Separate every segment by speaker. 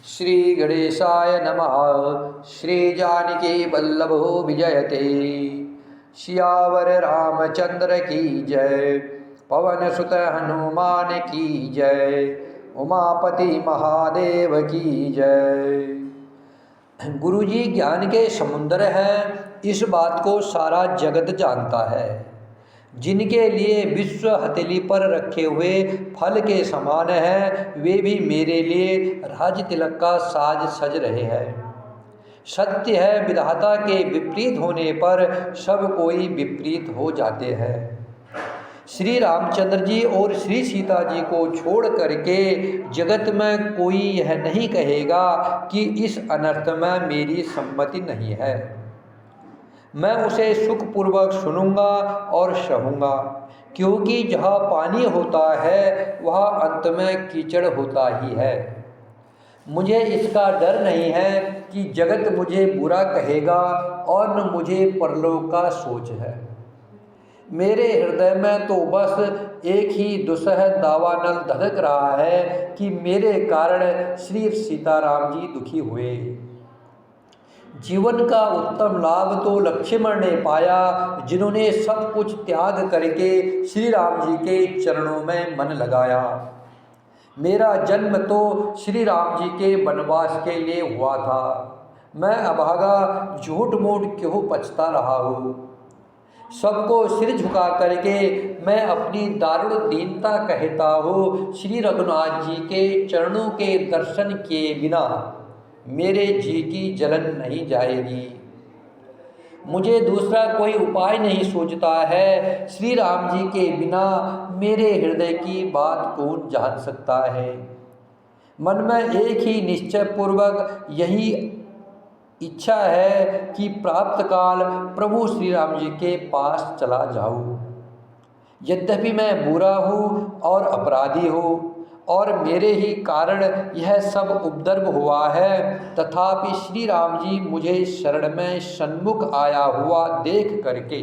Speaker 1: श्री गणेशाय नमः। श्री जानकी वल्लभो विजयते। सियावर रामचंद्र की जय। पवन सुत हनुमान की जय। उमापति महादेव की जय। गुरुजी ज्ञान के समुद्र हैं, इस बात को सारा जगत जानता है। जिनके लिए विश्व हथेली पर रखे हुए फल के समान है, वे भी मेरे लिए राज तिलक का साज सज रहे हैं। सत्य है, विधाता के विपरीत होने पर सब कोई विपरीत हो जाते हैं। श्री रामचंद्र जी और श्री सीता जी को छोड़ करके जगत में कोई यह नहीं कहेगा कि इस अनर्थ में मेरी सम्मति नहीं है। मैं उसे सुखपूर्वक सुनूंगा और सहूँगा, क्योंकि जहाँ पानी होता है वहाँ अंत में कीचड़ होता ही है। मुझे इसका डर नहीं है कि जगत मुझे बुरा कहेगा और न मुझे परलोक का सोच है। मेरे हृदय में तो बस एक ही दुसह दावानल धधक रहा है कि मेरे कारण श्री सीताराम जी दुखी हुए। जीवन का उत्तम लाभ तो लक्ष्मण ने पाया, जिन्होंने सब कुछ त्याग करके श्री राम जी के चरणों में मन लगाया। मेरा जन्म तो श्री राम जी के वनवास के लिए हुआ था। मैं अभागा झूठ मूठ क्यों पछता रहा हूँ। सबको सिर झुका करके मैं अपनी दारुण दीनता कहता हूँ, श्री रघुनाथ जी के चरणों के दर्शन किए बिना मेरे जी की जलन नहीं जाएगी। मुझे दूसरा कोई उपाय नहीं सूझता है। श्री राम जी के बिना मेरे हृदय की बात कौन जान सकता है। मन में एक ही निश्चय पूर्वक यही इच्छा है कि प्राप्त काल प्रभु श्री राम जी के पास चला जाऊं। यद्यपि मैं बुरा हूँ और अपराधी हूँ और मेरे ही कारण यह सब उपद्रव हुआ है, तथापि श्री राम जी मुझे शरण में सन्मुख आया हुआ देख करके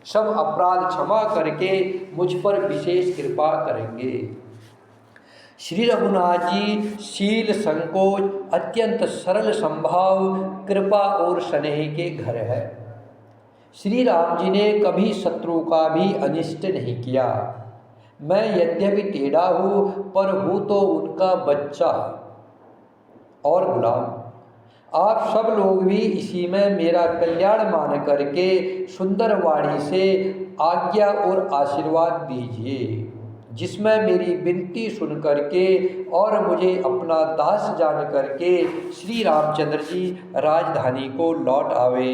Speaker 1: सब अपराध क्षमा करके मुझ पर विशेष कृपा करेंगे। श्री रघुनाथ जी शील संकोच अत्यंत सरल संभाव कृपा और स्नेह के घर है। श्री राम जी ने कभी शत्रु का भी अनिष्ट नहीं किया। मैं यद्यपि टेढ़ा हूँ पर हूँ तो उनका बच्चा और गुलाम। आप सब लोग भी इसी में मेरा कल्याण मान करके सुंदर वाणी से आज्ञा और आशीर्वाद दीजिए, जिसमें मेरी विनती सुन करके और मुझे अपना दास जान करके श्री रामचंद्र जी राजधानी को लौट आवे।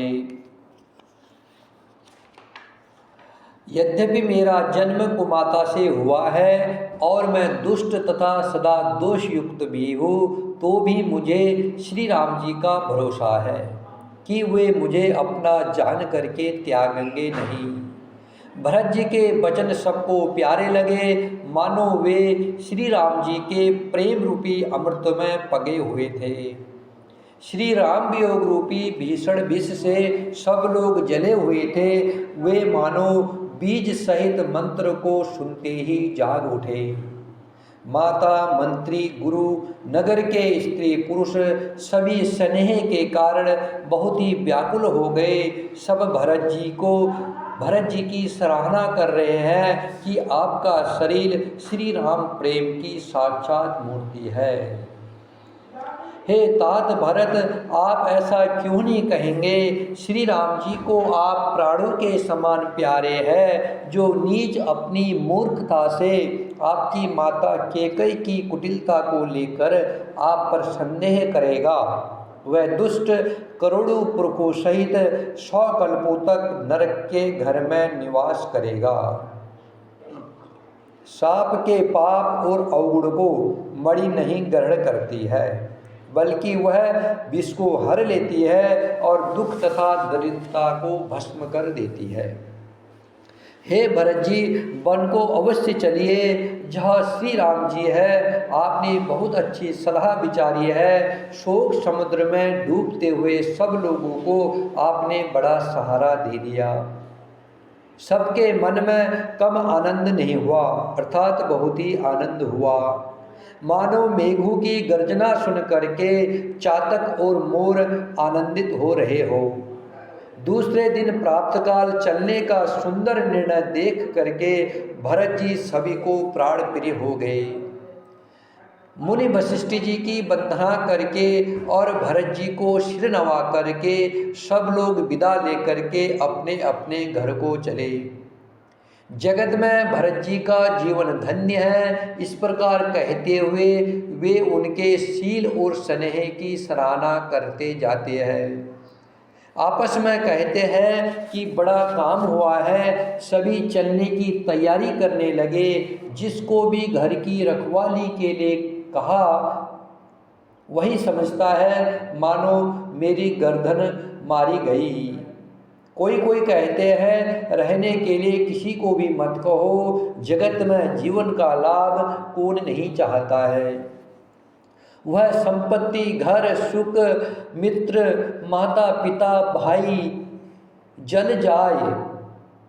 Speaker 1: यद्यपि मेरा जन्म कुमाता से हुआ है और मैं दुष्ट तथा सदा दोष युक्त भी हूँ, तो भी मुझे श्री राम जी का भरोसा है कि वे मुझे अपना जान करके त्यागेंगे नहीं। भरत जी के वचन सबको प्यारे लगे, मानो वे श्री राम जी के प्रेम रूपी अमृत में पगे हुए थे। श्री राम वियोग रूपी भीषण विष से सब लोग जले हुए थे। वे मानो बीज सहित मंत्र को सुनते ही जाग उठे। माता, मंत्री, गुरु, नगर के स्त्री पुरुष सभी स्नेह के कारण बहुत ही व्याकुल हो गए। सब भरत जी की सराहना कर रहे हैं कि आपका शरीर श्री राम प्रेम की साक्षात मूर्ति है। हे तात भरत, आप ऐसा क्यों नहीं कहेंगे। श्री राम जी को आप प्राणों के समान प्यारे हैं। जो नीच अपनी मूर्खता से आपकी माता कैकेयी की कुटिलता को लेकर आप पर संदेह करेगा, वह दुष्ट करोड़ों पुरखों सहित 100 कल्पों तक नरक के घर में निवास करेगा। सांप के पाप और अवगुण को मणि नहीं ग्रहण करती है, बल्कि वह विष को हर लेती है और दुख तथा दरिद्रता को भस्म कर देती है। हे भरत जी, वन को अवश्य चलिए जहाँ श्री राम जी है। आपने बहुत अच्छी सलाह विचारी है। शोक समुद्र में डूबते हुए सब लोगों को आपने बड़ा सहारा दे दिया। सबके मन में कम आनंद नहीं हुआ, अर्थात बहुत ही आनंद हुआ। मानो मेघों की गर्जना सुन करके चातक और मोर आनंदित हो रहे हो। दूसरे दिन प्रातःकाल चलने का सुंदर निर्णय देख करके भरत जी सभी को प्राण प्रिय हो गए। मुनि वशिष्ठ जी की वंदना करके और भरत जी को सिर नवा करके सब लोग विदा लेकर के अपने अपने घर को चले। जगत में भरत जी का जीवन धन्य है, इस प्रकार कहते हुए वे उनके शील और स्नेह की सराहना करते जाते हैं। आपस में कहते हैं कि बड़ा काम हुआ है, सभी चलने की तैयारी करने लगे। जिसको भी घर की रखवाली के लिए कहा वही समझता है मानो मेरी गर्दन मारी गई। कोई कोई कहते हैं रहने के लिए किसी को भी मत कहो, जगत में जीवन का लाभ कौन नहीं चाहता है। वह संपत्ति, घर, सुख, मित्र, माता पिता, भाई जल जाए,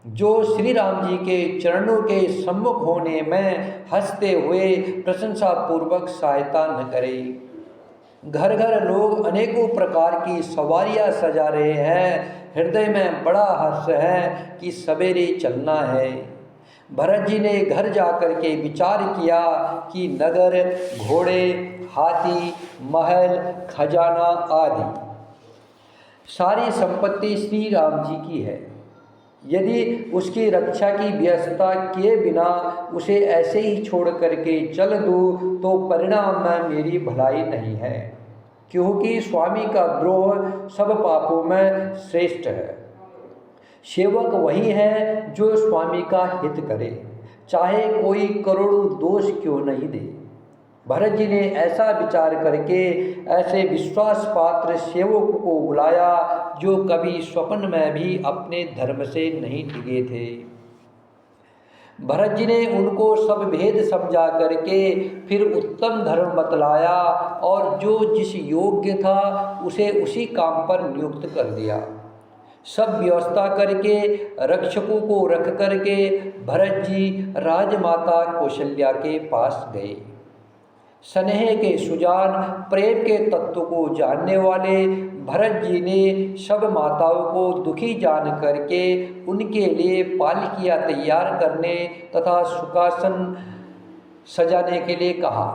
Speaker 1: जो श्री राम जी के चरणों के सम्मुख होने में हंसते हुए प्रशंसा पूर्वक सहायता न करे। घर घर लोग अनेकों प्रकार की सवारियां सजा रहे हैं, हृदय में बड़ा हर्ष है कि सवेरे चलना है। भरत जी ने घर जाकर के विचार किया कि नगर, घोड़े, हाथी, महल, खजाना आदि सारी संपत्ति श्री राम जी की है। यदि उसकी रक्षा की व्यवस्था किए बिना उसे ऐसे ही छोड़ करके चल दूँ तो परिणाम में मेरी भलाई नहीं है, क्योंकि स्वामी का द्रोह सब पापों में श्रेष्ठ है। सेवक वही है जो स्वामी का हित करे, चाहे कोई करोड़ों दोष क्यों नहीं दे। भरत जी ने ऐसा विचार करके ऐसे विश्वास पात्र सेवक को बुलाया जो कभी स्वप्न में भी अपने धर्म से नहीं डिगे थे। भरत जी ने उनको सब भेद समझा करके फिर उत्तम धर्म बतलाया और जो जिस योग्य था उसे उसी काम पर नियुक्त कर दिया। सब व्यवस्था करके रक्षकों को रख करके भरत जी राजमाता कौशल्या के पास गए। स्नेह के सुजान, प्रेम के तत्व को जानने वाले भरत जी ने सब माताओं को दुखी जान करके उनके लिए पालकियाँ तैयार करने तथा सुखासन सजाने के लिए कहा।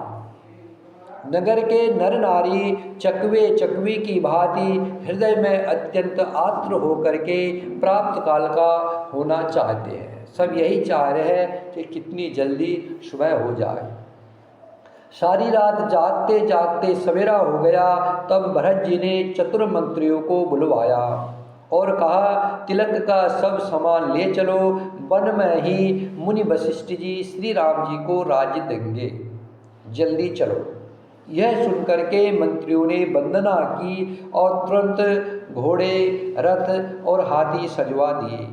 Speaker 1: नगर के नर नारी चकवे चकवी की भांति हृदय में अत्यंत आर्द्र होकर के प्राप्त काल का होना चाहते हैं। सब यही चाह रहे हैं कि कितनी जल्दी सुबह हो जाए। सारी रात जागते जागते सवेरा हो गया। तब भरत जी ने चतुर मंत्रियों को बुलवाया और कहा, तिलक का सब सामान ले चलो, वन में ही मुनि वशिष्ठ जी श्री राम जी को राज्य देंगे, जल्दी चलो। यह सुनकर के मंत्रियों ने वंदना की और तुरंत घोड़े, रथ और हाथी सजवा दिए।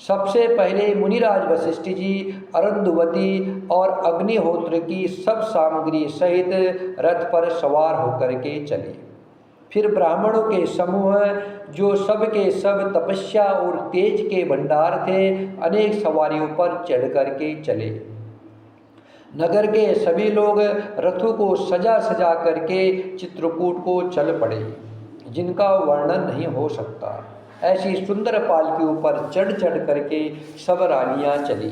Speaker 1: सबसे पहले मुनिराज वशिष्ठ जी अरुंधवती और अग्निहोत्र की सब सामग्री सहित रथ पर सवार होकर के चले। फिर ब्राह्मणों के समूह जो सब के सब तपस्या और तेज के भंडार थे, अनेक सवारियों पर चढ़ करके चले। नगर के सभी लोग रथों को सजा सजा करके चित्रकूट को चल पड़े, जिनका वर्णन नहीं हो सकता। ऐसी सुंदर पालकियों पर चढ़ चढ़ करके सब रानियां चली।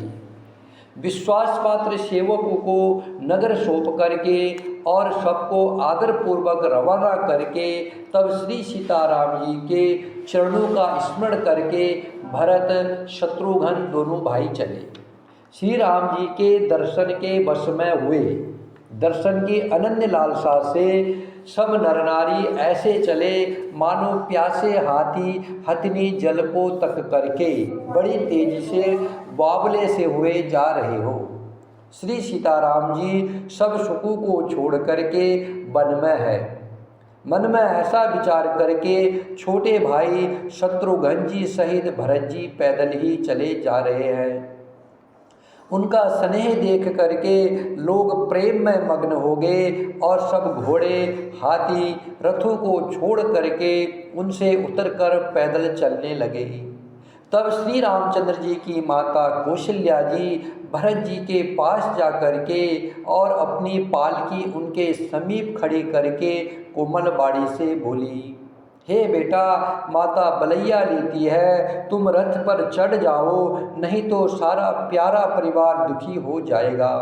Speaker 1: विश्वास पात्र सेवकों को नगर सौंप करके और सबको आदर पूर्वक रवाना करके तब श्री सीताराम जी के चरणों का स्मरण करके भरत शत्रुघ्न दोनों भाई चले। श्री राम जी के दर्शन के वश में हुए। दर्शन की अनन्य लालसा से सब नर नारी ऐसे चले मानो प्यासे हाथी हथनी जल को तक करके बड़ी तेजी से बावले से हुए जा रहे हो। श्री सीताराम जी सब सुखों को छोड़ करके वन में है। मन में ऐसा विचार करके छोटे भाई शत्रुघ्न जी सहित भरत जी पैदल ही चले जा रहे हैं। उनका स्नेह देख करके लोग प्रेम में मग्न हो गए और सब घोड़े, हाथी, रथों को छोड़ करके उनसे उतरकर पैदल चलने लगे। तब श्री रामचंद्र जी की माता कौशल्या जी भरत जी के पास जा करके और अपनी पालकी उनके समीप खड़ी करके कोमलवाणी से बोली, हे बेटा, माता बलैया लेती है, तुम रथ पर चढ़ जाओ, नहीं तो सारा प्यारा परिवार दुखी हो जाएगा।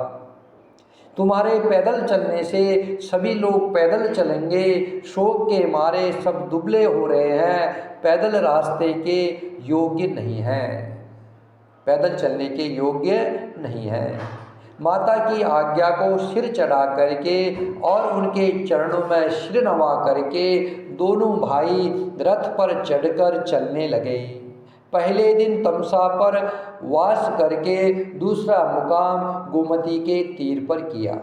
Speaker 1: तुम्हारे पैदल चलने से सभी लोग पैदल चलेंगे, शोक के मारे सब दुबले हो रहे हैं, पैदल रास्ते के योग्य नहीं हैं, पैदल चलने के योग्य नहीं हैं। माता की आज्ञा को सिर चढ़ा करके और उनके चरणों में सिर नवा करके दोनों भाई रथ पर चढ़कर चलने लगे। पहले दिन तमसा पर वास करके दूसरा मुकाम गोमती के तीर पर किया।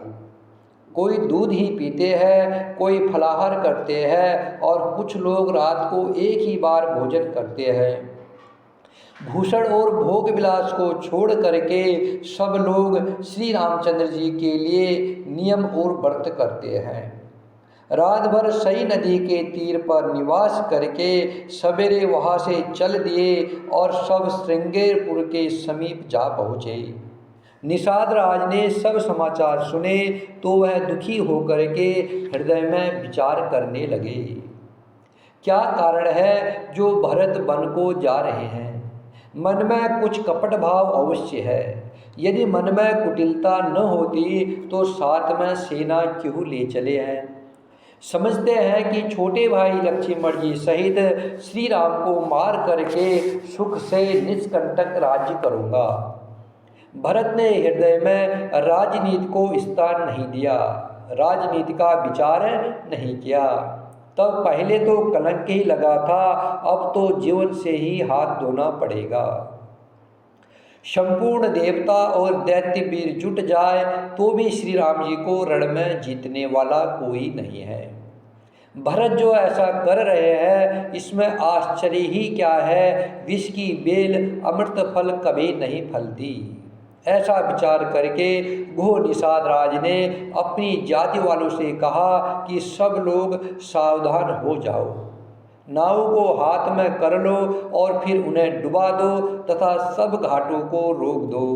Speaker 1: कोई दूध ही पीते हैं, कोई फलाहार करते हैं और कुछ लोग रात को एक ही बार भोजन करते हैं। भूषण और भोग विलास को छोड़ करके सब लोग श्री रामचंद्र जी के लिए नियम और व्रत करते हैं। रात भर सई नदी के तीर पर निवास करके सवेरे वहाँ से चल दिए और सब श्रृंगेरपुर के समीप जा पहुँचे। निषाद राज ने सब समाचार सुने तो वह दुखी होकर के हृदय में विचार करने लगे, क्या कारण है जो भरत वन को जा रहे हैं। मन में कुछ कपट भाव अवश्य है, यदि मन में कुटिलता न होती तो साथ में सेना क्यों ले चले हैं। समझते हैं कि छोटे भाई लक्ष्मण जी सहित श्री राम को मार करके सुख से निष्कंटक राज्य करूँगा। भरत ने हृदय में राजनीति को स्थान नहीं दिया, राजनीति का विचार नहीं किया। तब पहले तो कलंक ही लगा था, अब तो जीवन से ही हाथ धोना पड़ेगा। संपूर्ण देवता और दैत्य वीर जुट जाए तो भी श्री राम जी को रण में जीतने वाला कोई नहीं है। भरत जो ऐसा कर रहे हैं इसमें आश्चर्य ही क्या है, विष की बेल अमृत फल कभी नहीं फलती। ऐसा विचार करके घोर निषाद राज ने अपनी जाति वालों से कहा कि सब लोग सावधान हो जाओ, नाव को हाथ में कर लो और फिर उन्हें डुबा दो तथा सब घाटों को रोक दो।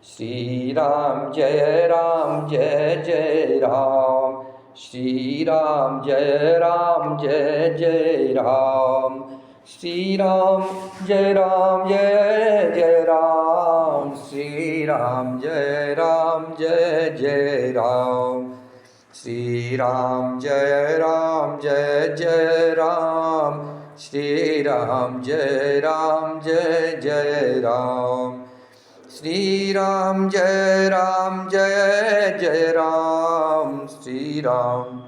Speaker 1: श्री राम जय राम जय जय राम, श्री राम जय राम जय जय राम, श्री राम जय राम जय जय राम, श्री राम जय राम जय जय राम, श्री राम जय राम जय जय राम, श्री राम जय राम जय जय राम, श्री राम जय राम जय जय राम, श्री राम